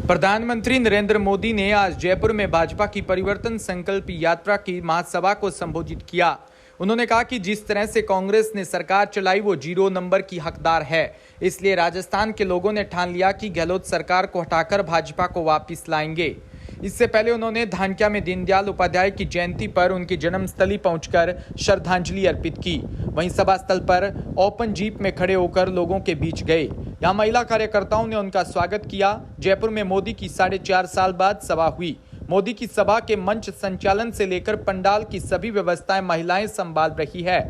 प्रधानमंत्री नरेंद्र मोदी ने आज जयपुर में भाजपा की परिवर्तन संकल्प यात्रा की महासभा को संबोधित किया। उन्होंने कहा कि जिस तरह से कांग्रेस ने सरकार चलाई वो 0 नंबर की हकदार है, इसलिए राजस्थान के लोगों ने ठान लिया कि गहलोत सरकार को हटाकर भाजपा को वापस लाएंगे। इससे पहले उन्होंने धानक्या में दीनदयाल उपाध्याय की जयंती पर उनकी जन्मस्थली पहुंचकर श्रद्धांजलि अर्पित की। वहीं सभा स्थल पर ओपन जीप में खड़े होकर लोगों के बीच गए। यहां महिला कार्यकर्ताओं ने उनका स्वागत किया। जयपुर में मोदी की 4.5 साल बाद सभा हुई। मोदी की सभा के मंच संचालन से लेकर पंडाल की सभी व्यवस्थाएं महिलाएं संभाल रही है।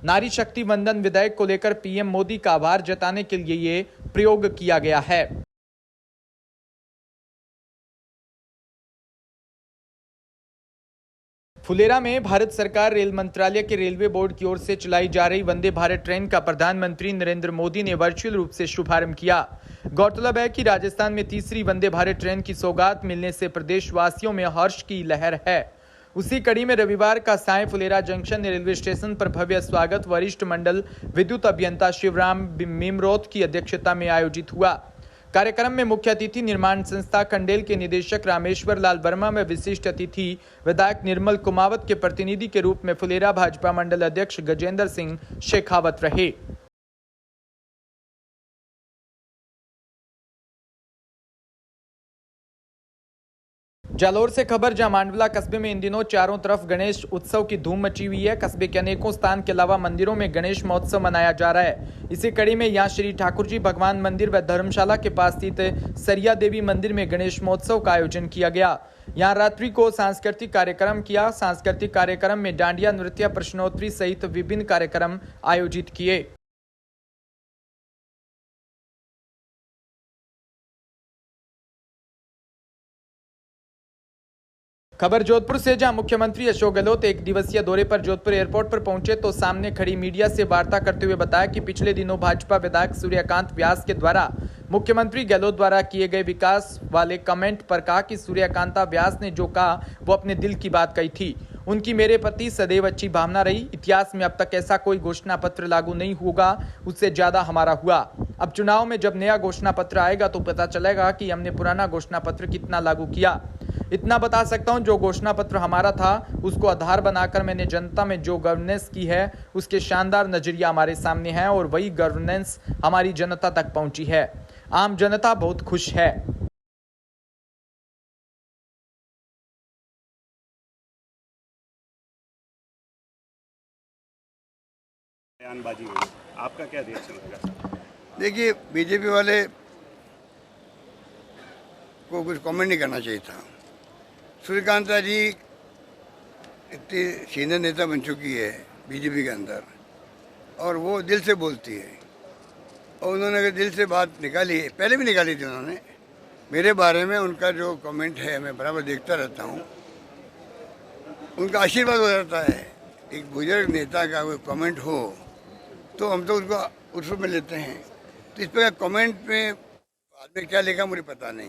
नारी शक्ति वंदन विधेयक को लेकर पीएम मोदी का आभार जताने के लिए ये प्रयोग किया गया है। फुलेरा में भारत सरकार रेल मंत्रालय के रेलवे बोर्ड की ओर से चलाई जा रही वंदे भारत ट्रेन का प्रधानमंत्री नरेंद्र मोदी ने वर्चुअल रूप से शुभारंभ किया। गौरतलब है कि राजस्थान में तीसरी वंदे भारत ट्रेन की सौगात मिलने से प्रदेशवासियों में हर्ष की लहर है। उसी कड़ी में रविवार का सायं फुलेरा जंक्शन रेलवे स्टेशन पर भव्य स्वागत वरिष्ठ मंडल विद्युत अभियंता शिवराम मीमरोत की अध्यक्षता में आयोजित हुआ। कार्यक्रम में मुख्य अतिथि निर्माण संस्था खंडेल के निदेशक रामेश्वर लाल वर्मा में विशिष्ट अतिथि विधायक निर्मल कुमावत के प्रतिनिधि के रूप में फुलेरा भाजपा मंडल अध्यक्ष गजेंद्र सिंह शेखावत रहे। जालौर से खबर, जहां मांडवला कस्बे में इन दिनों चारों तरफ गणेश उत्सव की धूम मची हुई है। कस्बे के अनेकों स्थान के अलावा मंदिरों में गणेश महोत्सव मनाया जा रहा है। इसी कड़ी में यहां श्री ठाकुर जी भगवान मंदिर व धर्मशाला के पास स्थित सरिया देवी मंदिर में गणेश महोत्सव का आयोजन किया गया। यहां रात्रि को सांस्कृतिक कार्यक्रम किया। सांस्कृतिक कार्यक्रम में डांडिया नृत्य, प्रश्नोत्तरी सहित विभिन्न कार्यक्रम आयोजित किए। खबर जोधपुर से, जहां मुख्यमंत्री अशोक गहलोत एक दिवसीय दौरे पर जोधपुर एयरपोर्ट पर पहुंचे तो सामने खड़ी मीडिया से वार्ता करते हुए बताया कि पिछले दिनों भाजपा विधायक सूर्यकांत व्यास के द्वारा मुख्यमंत्री गहलोत द्वारा किए गए विकास वाले कमेंट पर कहा कि सूर्यकांत व्यास ने जो कहा वो अपने दिल की बात कही थी। उनकी मेरे प्रति सदैव अच्छी भावना रही। इतिहास में अब तक ऐसा कोई घोषणा पत्र लागू नहीं होगा, उससे ज्यादा हमारा हुआ। अब चुनाव में जब नया घोषणा पत्र आएगा तो पता चलेगा कि हमने पुराना घोषणा पत्र कितना लागू किया। इतना बता सकता हूं, जो घोषणा पत्र हमारा था उसको आधार बनाकर मैंने जनता में जो गवर्नेंस की है उसके शानदार नजरिया हमारे सामने है और वही गवर्नेंस हमारी जनता तक पहुंची है। आम जनता बहुत खुश है। बयानबाजी हुई, आपका क्या रिएक्शन होगा? देखिए, बीजेपी वाले को कुछ कमेंट नहीं करना चाहिए था। सूर्यकांता जी इतनी सीनियर नेता बन चुकी है बीजेपी के अंदर और वो दिल से बोलती है और उन्होंने अगर दिल से बात निकाली, पहले भी निकाली थी उन्होंने मेरे बारे में। उनका जो कमेंट है मैं बराबर देखता रहता हूँ, उनका आशीर्वाद हो जाता है। एक बुजुर्ग नेता का कोई कमेंट हो तो हम तो उसको उस रूप में लेते हैं। तो इस पर कमेंट में बाद में क्या लिखा मुझे पता नहीं,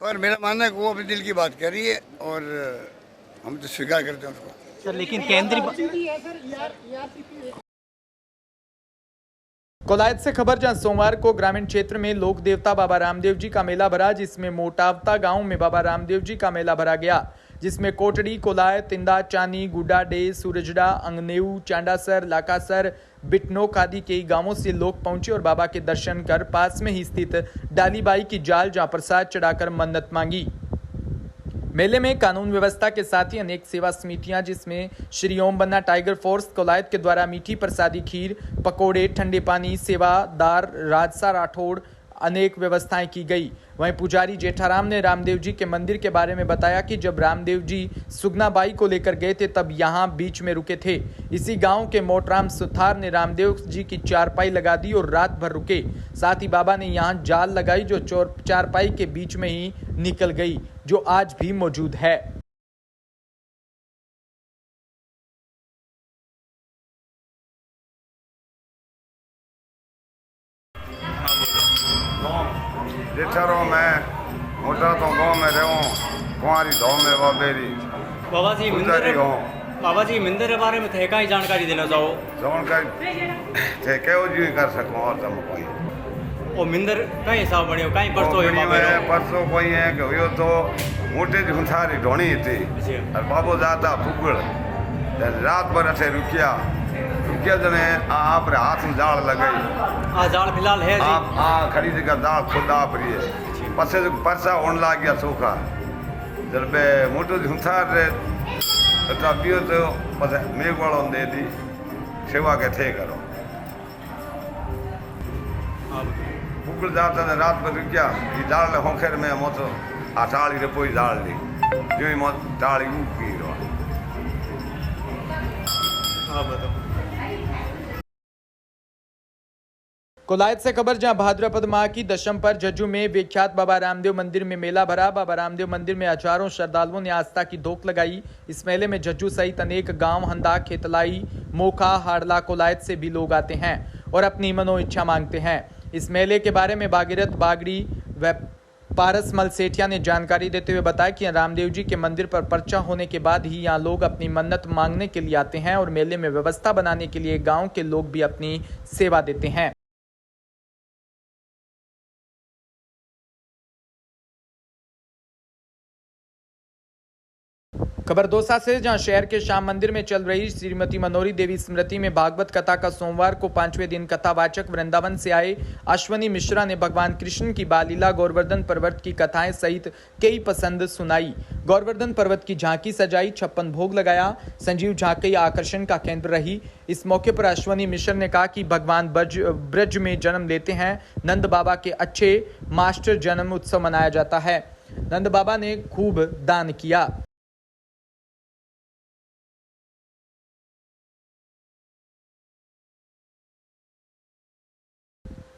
पर मेरा मानना है कि वो अपने दिल की बात कर रही है और हम तो स्वीकार करते हैं उसको। सर, लेकिन केंद्रीय कोलायत से खबर, जहां सोमवार को ग्रामीण क्षेत्र में लोक देवता बाबा रामदेव जी का मेला भरा, जिसमें मोटावता गांव में बाबा रामदेव जी का मेला भरा गया, जिसमें कोटड़ी, कोलायत, तिंदा, चानी, गुड्डाडे, सूरजड़ा, अंगनेऊ, चांडासर, लाकासर, बिटनोक आदि कई गांवों से लोग पहुंचे और बाबा के दर्शन कर पास में ही स्थित डालीबाई की जाल जहां प्रसाद चढ़ाकर मन्नत मांगी। मेले में कानून व्यवस्था के साथ ही अनेक सेवा समितियां, जिसमें श्री ओम बन्ना टाइगर फोर्स कोलायत के द्वारा मीठी प्रसादी, खीर, पकोड़े, ठंडे पानी, सेवादार राजसा राठौड़ अनेक व्यवस्थाएं की गई। वहीं पुजारी जेठाराम ने रामदेव जी के मंदिर के बारे में बताया कि जब रामदेव जी सुगनाबाई को लेकर गए थे तब यहाँ बीच में रुके थे। इसी गांव के मोटराम सुथार ने रामदेव जी की चारपाई लगा दी और रात भर रुके। साथ ही बाबा ने यहाँ जाल लगाई जो चारपाई के बीच में ही निकल गई, जो आज भी मौजूद है। जेठरो मैं मोटा तो गाँव में रहूँ, कुंवारी धो में बाबेरी बाबा जी मंदिर के बारे में थे का जानकारी देना चाहो? जानकारी थे क्यों जी कर सकूँ और तुम कोई और मिंदर कहीं हिसाब बणियो कहीं परसो और हुयो बणी बाबे में परसों कोई है कि हुयो तो मोटे जी हुंसारी ढोणी थी जी। और बाबो जाता फुगड़ रात भर ऐसे रुकिया जने आप रे हाथ में जाल लगाई आ जाल फिलहाल है जी आप खड़ी जगह दाल खुद आप रही है पसे जो परसा होने लग गया सूखा जब बे मोटो जी हुंसार रे तो पियो तो बस मेघ वालों दे दी सेवा के थे करो फुगड़ जाता ने रात भर रुकिया ये दाल ने होखेर में मोतो आटाली रे पोई दाल ली जो ही मत दाली उगी रो हाँ बताओ कोलायत से खबर, जहां भाद्रपद माह की दशम पर जज्जू में विख्यात बाबा रामदेव मंदिर में मेला भरा। बाबा रामदेव मंदिर में हजारों श्रद्धालुओं ने आस्था की धोख लगाई। इस मेले में जज्जू सहित अनेक गांव, हंदा, खेतलाई, मोखा, हाड़ला, कोलायत से भी लोग आते हैं और अपनी मनो इच्छा मांगते हैं। इस मेले के बारे में भागीरथ बागड़ी व पारस मल सेठिया ने जानकारी देते हुए बताया कि रामदेव जी के मंदिर पर पर्चा होने के बाद ही यहाँ लोग अपनी मन्नत मांगने के लिए आते हैं और मेले में व्यवस्था बनाने के लिए गाँव के लोग भी अपनी सेवा देते हैं। खबर दौसा से, जहां शहर के श्याम मंदिर में चल रही श्रीमती मनोरी देवी स्मृति में भागवत कथा का सोमवार को 5वें दिन कथावाचक वृंदावन से आए अश्वनी मिश्रा ने भगवान कृष्ण की बालीला, गोवर्धन पर्वत की कथाएं सहित कई पसंद सुनाई। गोवर्धन पर्वत की झांकी सजाई, 56 भोग लगाया। संजीव झांकी आकर्षण का केंद्र रही। इस मौके पर अश्वनी मिश्र ने कहा कि भगवान ब्रज में जन्म लेते हैं। नंद बाबा के अच्छे मास्टर जन्म उत्सव मनाया जाता है। नंद बाबा ने खूब दान किया।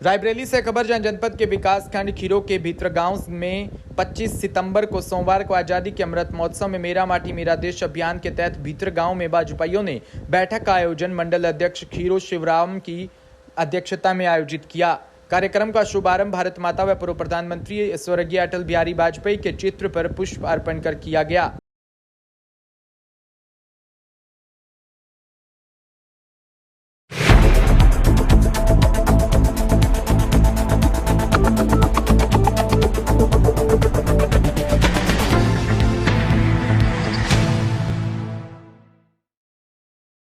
रायबरेली से खबर, जहां जनपद के विकास खंड खीरो के भीतर गांव में 25 सितंबर को सोमवार को आजादी के अमृत महोत्सव में मेरा माटी मेरा देश अभियान के तहत भीतर गांव में भाजपाइयों ने बैठक का आयोजन मंडल अध्यक्ष खीरो शिवराम की अध्यक्षता में आयोजित किया। कार्यक्रम का शुभारंभ भारत माता व पूर्व प्रधानमंत्री स्वर्गीय अटल बिहारी वाजपेयी के चित्र पर पुष्प अर्पण कर किया गया।